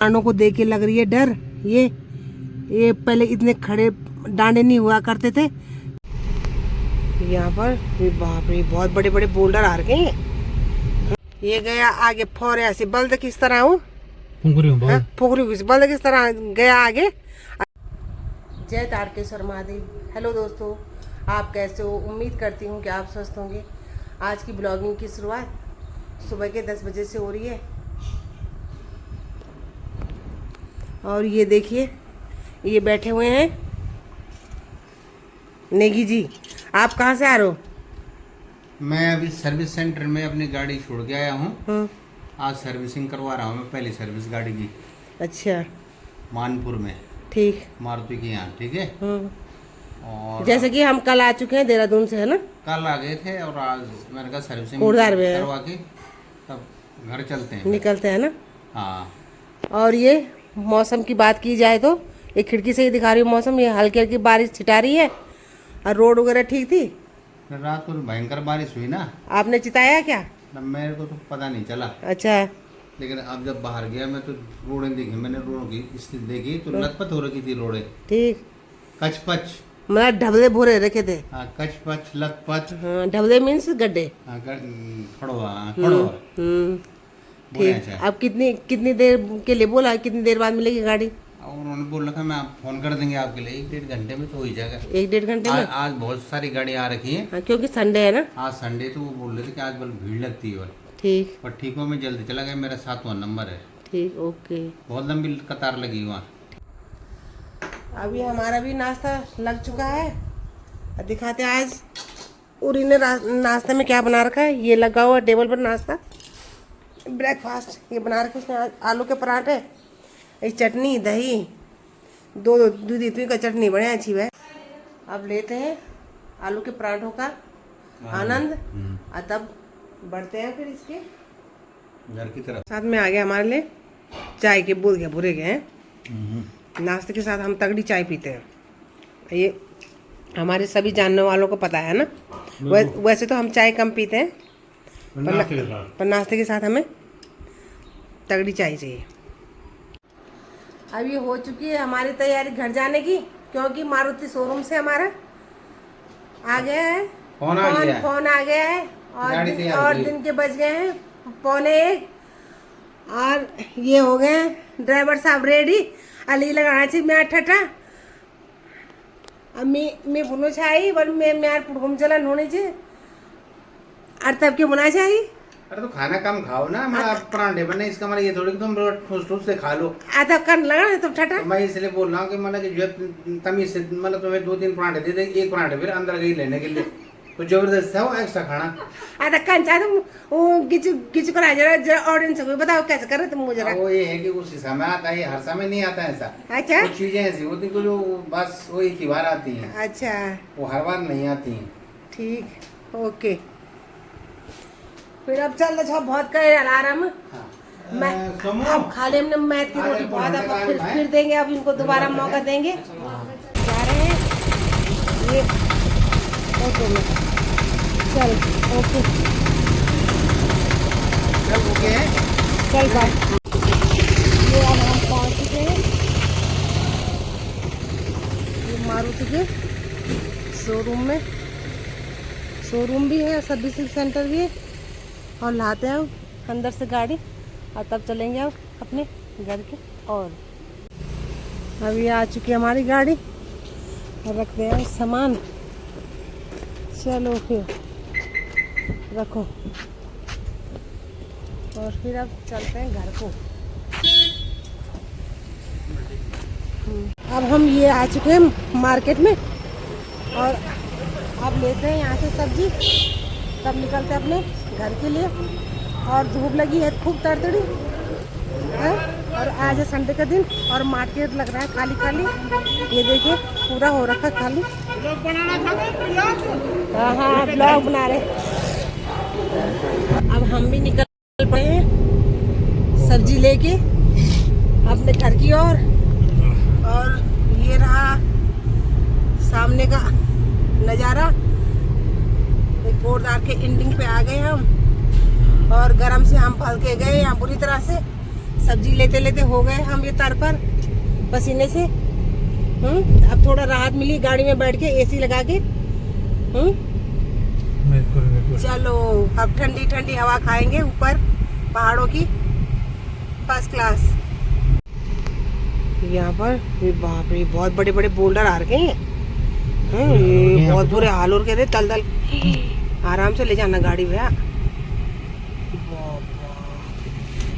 किसानों को देख के लग रही है डर। ये पहले इतने खड़े डांडे नहीं हुआ करते थे। यहाँ पर बाप रे बहुत बड़े बड़े बोल्डर आ रखे हैं। ये गया आगे फोरे ऐसे बल्द किस तरह हूँ फुकरी बल्द किस तरह गया आगे। जय तारकेश्वर महादेव। हेलो दोस्तों, आप कैसे हो? उम्मीद करती हूँ कि आप स्वस्थ होंगे। आज की ब्लॉगिंग की शुरुआत सुबह के 10 बजे से हो रही है। और ये देखिए ये बैठे हुए हैं नेगी जी। आप कहाँ से आ रहे हो? मैं अभी सर्विस सेंटर में अपनी गाड़ी छोड़ के आया हूँ। आज सर्विसिंग करवा रहा हूँ मैं, पहली सर्विस गाड़ी की। अच्छा, मानपुर में। ठीक, मारुति के यहाँ। ठीक है। और जैसे कि हम कल आ चुके हैं देहरादून से, है ना? कल आ गए थे और आज मैंने कहा सर्विसिंग करवा के तब घर चलते हैं, निकलते हैं ना। हाँ। और ये मौसम की बात की जाए तो ये खिड़की से ही दिखा रही हूँ मौसम। ये हल्की हल्की बारिश छिटा रही है और रोड वगैरह ठीक थी। रात को भयंकर बारिश हुई ना। आपने चिताया क्या? मेरे को तो पता नहीं चला। अच्छा, लेकिन अब जब बाहर गया मैं तो रोडें देखी, मैंने रोडों की स्थिति देखी तो लथपथ हो रखी थी रोडें। ठीक, कचपच, मतलब ढबले भोरे रखे थे। हाँ, कचपच लथपथ। हाँ, ढबले मीन्स गड्ढे। ठीक। अब कितनी देर के लिए बोला? कितनी देर बाद मिलेगी गाड़ी? और उन्होंने बोल रखा मैं आप फोन कर देंगे आपके लिए 1-1.5 घंटे में तो हो ही जाएगा। 1-1.5 घंटे में? आज बहुत सारी गाड़ी आ रखी है। हाँ, क्योंकि संडे है ना। आज संडे तो वो बोल रहे थे कि आज बल भीड़ लगती है। ठीक, और ठीक हो, मैं जल्दी चला गया, मेरा 7वां नंबर है। ठीक, ओके। बहुत लंबी कतार लगी वहाँ। अभी हमारा भी नाश्ता लग चुका है। दिखाते हैं आज उरी ने नाश्ते में क्या बना रखा है। ये लगा हुआ टेबल पर नाश्ता, ब्रेकफास्ट। ये बना रखे उसने आज आलू के पराठे, एक चटनी, दही, दो दूध इतनी का चटनी बढ़िया अच्छी है। अब लेते हैं आलू के पराठों का आनंद और तब बढ़ते हैं फिर इसके घर की तरफ। साथ में आ गया हमारे लिए चाय के बोल गया भूरे गए हैं। नाश्ते के साथ हम तगड़ी चाय पीते हैं, ये हमारे सभी जानने वालों को पता है ना। वैसे तो हम चाय कम पीते हैं, पर नाश्ते के साथ हमें तगड़ी चाय चाहिए। अब ये हो चुकी है हमारी तैयारी घर जाने की, क्योंकि मारुति शोरूम से हमारा आ गया है फोन आ गया है। और दिन के बज गए हैं 1:45 और ये हो गए ड्राइवर साहब रेडी। अली लगाना चाहिए मैं ठटा अब मैं बुनो चाहिए पर मैं यार पुढ़म चलन होने चाहिए और तब के बुना चाहिए। अरे तो खाना कम खाओ ना, मैं परांठे बने इसका मतलब ये थोड़ी तुम ठूस से खा लो। आधा कर लगा तुम ठटा। तो मैं इसलिए बोल रहा हूँ कि मतलब कि जो तमीज से मतलब तुम्हें 2-3 परांठे दे दे, एक परांठे फिर अंदर गई लेने के लिए तो जबरदस्त है वो एक्स्ट्रा खाना। आधा कंचा तुम वो गिच करा जरा ऑडियंस को बताओ कैसे कर रहे तुम मुझे। वो ये है कि उस समय आता है, हर समय नहीं आता है ऐसा। अच्छा, कुछ चीजें ऐसी होती है जो बस वो एक ही बार आती हैं। अच्छा, वो हर बार नहीं आती हैं। ठीक, ओके। फिर अब चल रहा बहुत करे अलार्म। मैं अब खाली हमने मैथ की रोटी बहुत, अब फिर देंगे, अब इनको दोबारा मौका देंगे। जा रहे हैं ये ओके में चल ओके चल बाय। ये अब हम पहुँच चुके हैं ये मारुति के शोरूम में। शोरूम भी है, सर्विसिंग सेंटर भी है। और लाते हैं अंदर से गाड़ी और तब चलेंगे अब अपने घर के। और अभी आ चुकी है हमारी गाड़ी और रखते हैं सामान। चलो फिर रखो और फिर अब चलते हैं घर को। अब हम ये आ चुके हैं मार्केट में और अब लेते हैं यहाँ से सब्जी, तब निकलते हैं अपने घर के लिए। और धूप लगी है खूब तड़तड़ी है और आज है संडे का दिन और मार्केट लग रहा है खाली खाली। ये देखिए पूरा हो रखा है खाली। हाँ, ब्लॉग बना रहे। अब हम भी निकल पड़े हैं सब्जी लेके अपने घर की ओर। और ये रहा सामने का नज़ारा। एक कोटदार के एंडिंग पे आ गए हम और गरम से हम फल के गए यहाँ बुरी तरह से। सब्जी लेते लेते हो गए हम ये तर पर पसीने से। अब थोड़ा राहत मिली गाड़ी में बैठ के एसी लगा के। चलो अब ठंडी ठंडी हवा खाएंगे ऊपर पहाड़ों की, फर्स्ट क्लास। यहाँ पर ये बाप रे बहुत बड़े बड़े बोल्डर आ रखे हैं। ये बहुत बुरे हाल हो रहे, दल दल। आराम से ले जाना गाड़ी भैया।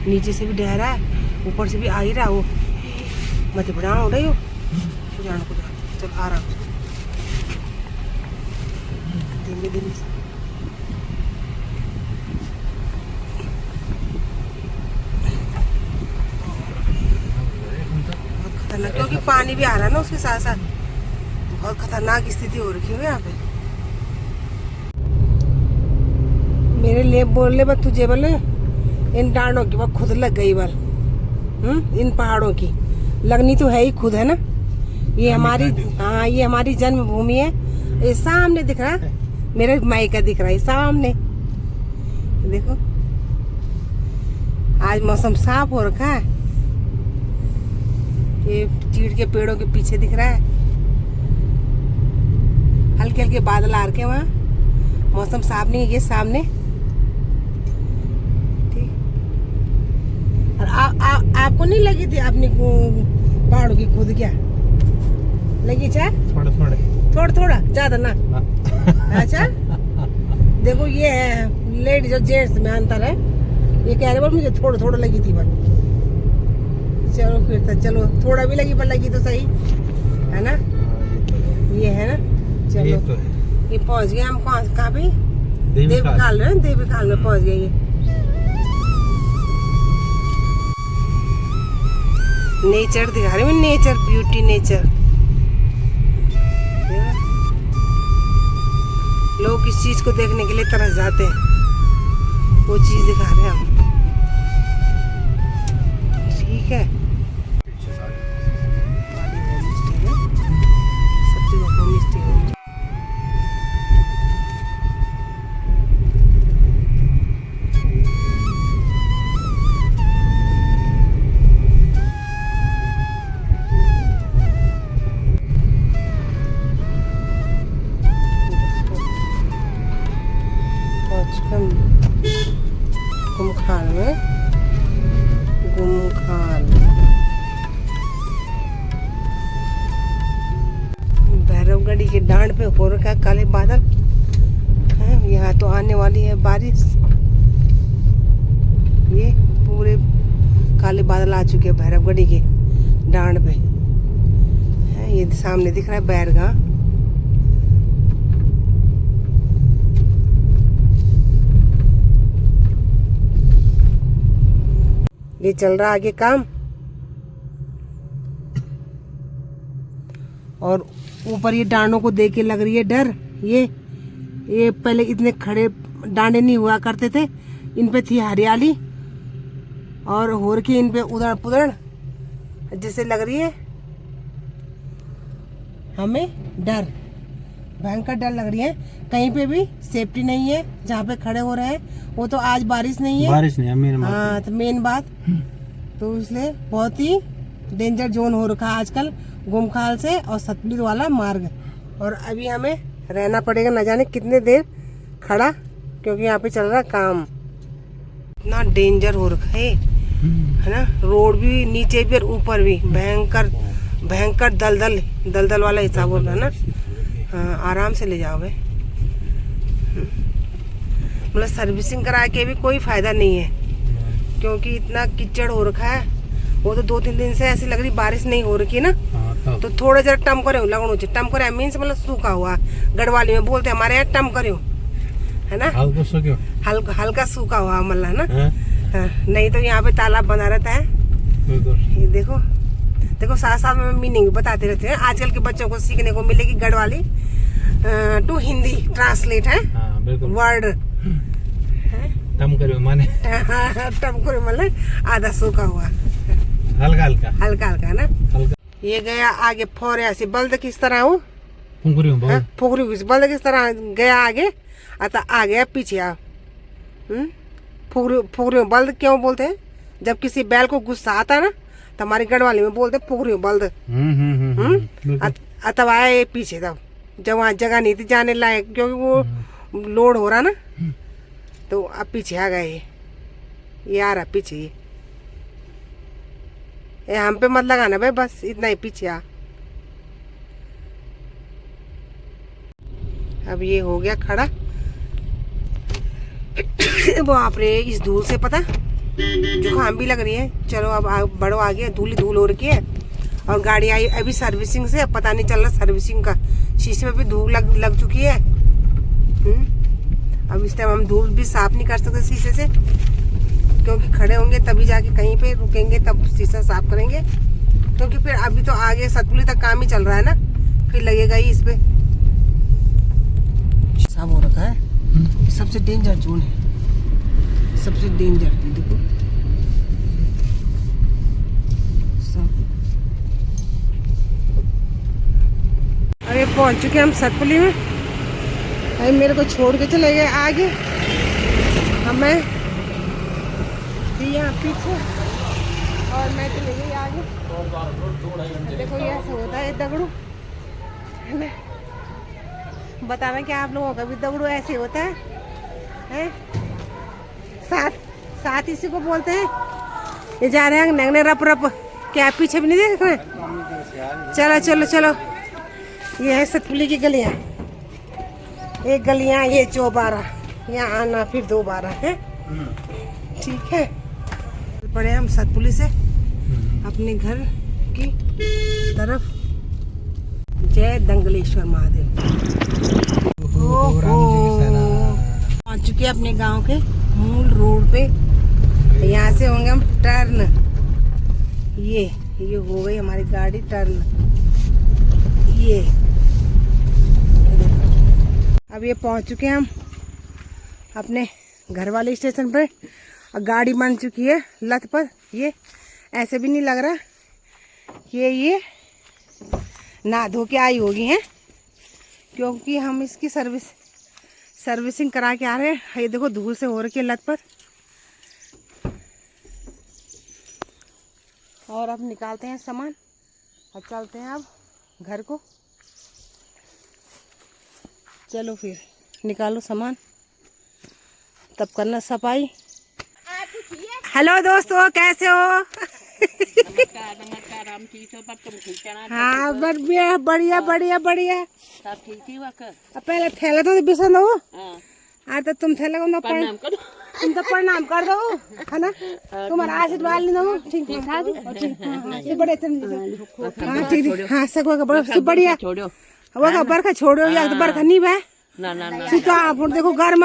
नीचे से भी डहरा है, ऊपर से भी आ ही रहा वो। मत बढ़ा हो रही हो जान को, चल आराम से धीमे धीमे से। बहुत खतरनाक, क्योंकि पानी भी आ रहा है ना उसके साथ साथ। बहुत खतरनाक स्थिति हो रखी है यहाँ पे। मेरे लिए बोलने पर तुझे बोले इन डांडों की वह खुद लग गई बल। इन पहाड़ों की लगनी तो है ही खुद, है ना। ये हमारी, हाँ ये हमारी जन्मभूमि है। ये सामने दिख रहा है, मेरे मायका दिख रहा है सामने। देखो आज मौसम साफ हो रखा है। ये चीड़ के पेड़ों के पीछे दिख रहा है, हल्के हल्के बादल आ रखे वहाँ। मौसम साफ नहीं है, ये सामने। ठीक। और आपको नहीं लगी थी अपनी पहाड़ों की खुद क्या लगी? चाहे थोड़ा थोड़ा ज्यादा ना। अच्छा देखो ये है लेडीज और जेंट्स में अंतर है। ये कह रहे मुझे थोड़ा थोड़ा लगी थी बस। चलो फिर तो चलो, थोड़ा भी लगी पर लगी तो सही है ना। ये है ना। चलो ये पहुंच गए हम। कहाँ पे? देवीखाल में। देवीखाल में पहुंच गए। ये नेचर दिखा रही हूँ, नेचर ब्यूटी नेचर। लोग इस चीज को देखने के लिए तरस जाते हैं, वो चीज दिखा रहे हैं हम। ठीक है, सब जगह होम स्टे है। गुमखाल में, गुमखाल भैरवगढ़ी के डांड पे हो रखा काले बादल है। यहाँ तो आने वाली है बारिश। ये पूरे काले बादल आ चुके हैं भैरवगढ़ी के डांड पे है। ये सामने दिख रहा है बैरगां। ये चल रहा आगे काम। और ऊपर ये डांडों को देख के लग रही है डर। ये पहले इतने खड़े डांडे नहीं हुआ करते थे, इन पे थी हरियाली और हो रखी इन पे उधड़ पुधड़, जैसे लग रही है हमें डर, भयंकर डर लग रही है। कहीं पे भी सेफ्टी नहीं है जहाँ पे खड़े हो रहे हैं। वो तो आज बारिश नहीं है, बारिश नहीं है मेन बात। हाँ तो मेन बात तो इसलिए बहुत ही डेंजर जोन हो रखा है आजकल गुमखाल से और सतलुज वाला मार्ग। और अभी हमें रहना पड़ेगा न जाने कितने देर खड़ा, क्योंकि यहाँ पे चल रहा काम। इतना डेंजर हो रखा है ना। रोड भी नीचे भी और ऊपर भी भयंकर भयंकर दलदल वाला हिसाब होता है ना। हाँ आराम से ले जाओगे। मतलब सर्विसिंग करा के भी कोई फायदा नहीं है, क्योंकि इतना कीचड़ हो रखा है। वो तो 2-3 दिन से ऐसी लग रही बारिश नहीं हो रखी ना। तो थोड़ा जरा टम करे लगनो चाहिए। टम करे मीन्स मतलब सूखा हुआ, गढ़वाली में बोलते हमारे यहाँ टम करो, है ना। हल्का सूखा हुआ मतलब ना। नहीं तो यहाँ पे तालाब बना रहता है। ये देखो साथ साथ में मीनिंग बताते रहते हैं। आजकल के बच्चों को सीखने को मिलेगी गढ़वाली टू हिंदी ट्रांसलेट है वर्ड। टम करो माने टम करो मतलब आधा सूखा हुआ, हल्का हल्का ना। ये गया आगे फोरे से बल्द किस तरह हूँ फुकरी बल्द किस तरह गया आगे, अतः आ गया पीछे। फुकरी बल्द क्यों बोलते हैं? जब किसी बैल को गुस्सा आता है ना तो हमारी गढ़वाली में बोलते पोखरी में बल्द। तब आए पीछे, तब जब वहाँ जगह नहीं थी जाने लायक क्योंकि वो लोड हो रहा ना, तो अब पीछे आ गए। ये आ रहा पीछे, ये हम पे मत लगाना भाई, बस इतना ही पीछे आ। अब ये हो गया खड़ा। बाप रे, इस धूल से पता जुकाम भी लग रही है। चलो अब बढ़ो आगे, धूल धूल हो रखी है। और गाड़ी आई अभी सर्विसिंग से, अब पता नहीं चल रहा सर्विसिंग का, शीशे में भी धूल लग चुकी है। अब इस टाइम हम धूल भी साफ नहीं कर सकते शीशे से, क्योंकि खड़े होंगे तभी जाके कहीं पे रुकेंगे तब शीशा साफ करेंगे, क्योंकि फिर अभी तो आगे सतपुली तक काम ही चल रहा है ना, फिर लगेगा ही इस पे। साफ हो रखा है, सबसे डेंजर जोन है, सबसे डेंजर। देखो अरे पहुंच चुके हम सतपुली में। अरे मेरे को छोड़ के चले गए आगे, हमें यहाँ पीछे, और मैं चले गई आगे। देखो ये ऐसा होता है दगड़ू, है ना? बताना क्या आप लोगों का भी दगड़ू ऐसे होता है? साथ इसी को बोलते हैं। ये जा रहे हैं नंगने रप रप, क्या पीछे भी नहीं देख रहे? चलो चलो चलो, ये है सतपुली की गलियाँ, एक गलियाँ, ये चौबारा, यहाँ आना फिर दोबारा है। ठीक है, पड़े हम सतपुली से अपने घर की तरफ। जय दंगलेश्वर महादेव। पहुंच चुके अपने गांव के मूल रोड पे। यहाँ से होंगे हम टर्न, ये हो गई हमारी गाड़ी टर्न। ये अब ये पहुंच चुके हैं हम अपने घर वाले स्टेशन पे, और गाड़ी बन चुकी है लत पर। ये ऐसे भी नहीं लग रहा कि ये नहा धो के आई होगी हैं, क्योंकि हम इसकी सर्विसिंग करा के आ रहे हैं। ये देखो धूल से हो रखी है लत पर। और अब निकालते हैं सामान, अब चलते हैं अब घर को। चलो फिर निकालो सामान, तब करना सफाई। हेलो दोस्तों, कैसे हो? नमस्कार, हम ठीक हो, पर तुम ठीक है ना? हाँ बढ़िया बढ़िया बढ़िया बढ़िया। सब ठीक ही हुआ कर। अब पहले थैला तो बिसन दो। हाँ, आज तो तुम थैला को ना प्रणाम करो। तुम तो प्रणाम कर दो, है ना? तुम्हारा आशीर्वाद ले दो। ठीक ठाक ये बड़े हाँ ठीक, हाँ सगो का बड़ा बढ़िया। छोड़ो वो का बरखा छोड़ो, या तो बरखा नहीं बे ना ना ना, सीता आप देखो गर्म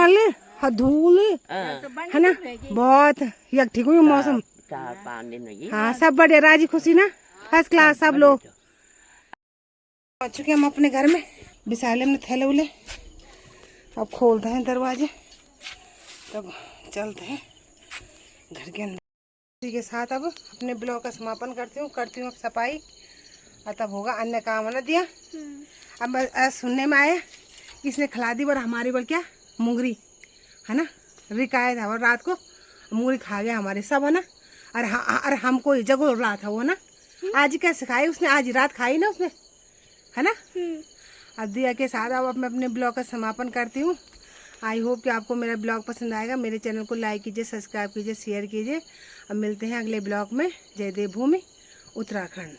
धूल है ना, बहुत यक ठीक हुई मौसम। 4-5 दिन हुई। हाँ सब बढ़िया, राजी खुशी ना, फर्स्ट क्लास सब लोग। पहुंच चुके हम अपने घर में, बिसाले हमने थैले उले। अब खोलते हैं दरवाजे, तब चलते हैं घर के अंदर। इसी के साथ अब अपने ब्लॉग का समापन करती हूँ अब सफाई, और तब होगा अन्य काम ना दिया। अब सुनने में आया इसने खिला दी और हमारी बल क्या मुंगरी है ना, रिकाया था और रात को मुंगरी खा गया हमारे सब, है ना। अरे हमको ही जगह रहा था वो ना, आज कैसे खाई उसने, आज रात खाई ना उसने, है ना। अब दिया के साथ अब मैं अपने ब्लॉग का समापन करती हूँ। आई होप कि आपको मेरा ब्लॉग पसंद आएगा। मेरे चैनल को लाइक कीजिए, सब्सक्राइब कीजिए, शेयर कीजिए। अब मिलते हैं अगले ब्लॉग में। जय देवभूमि उत्तराखंड।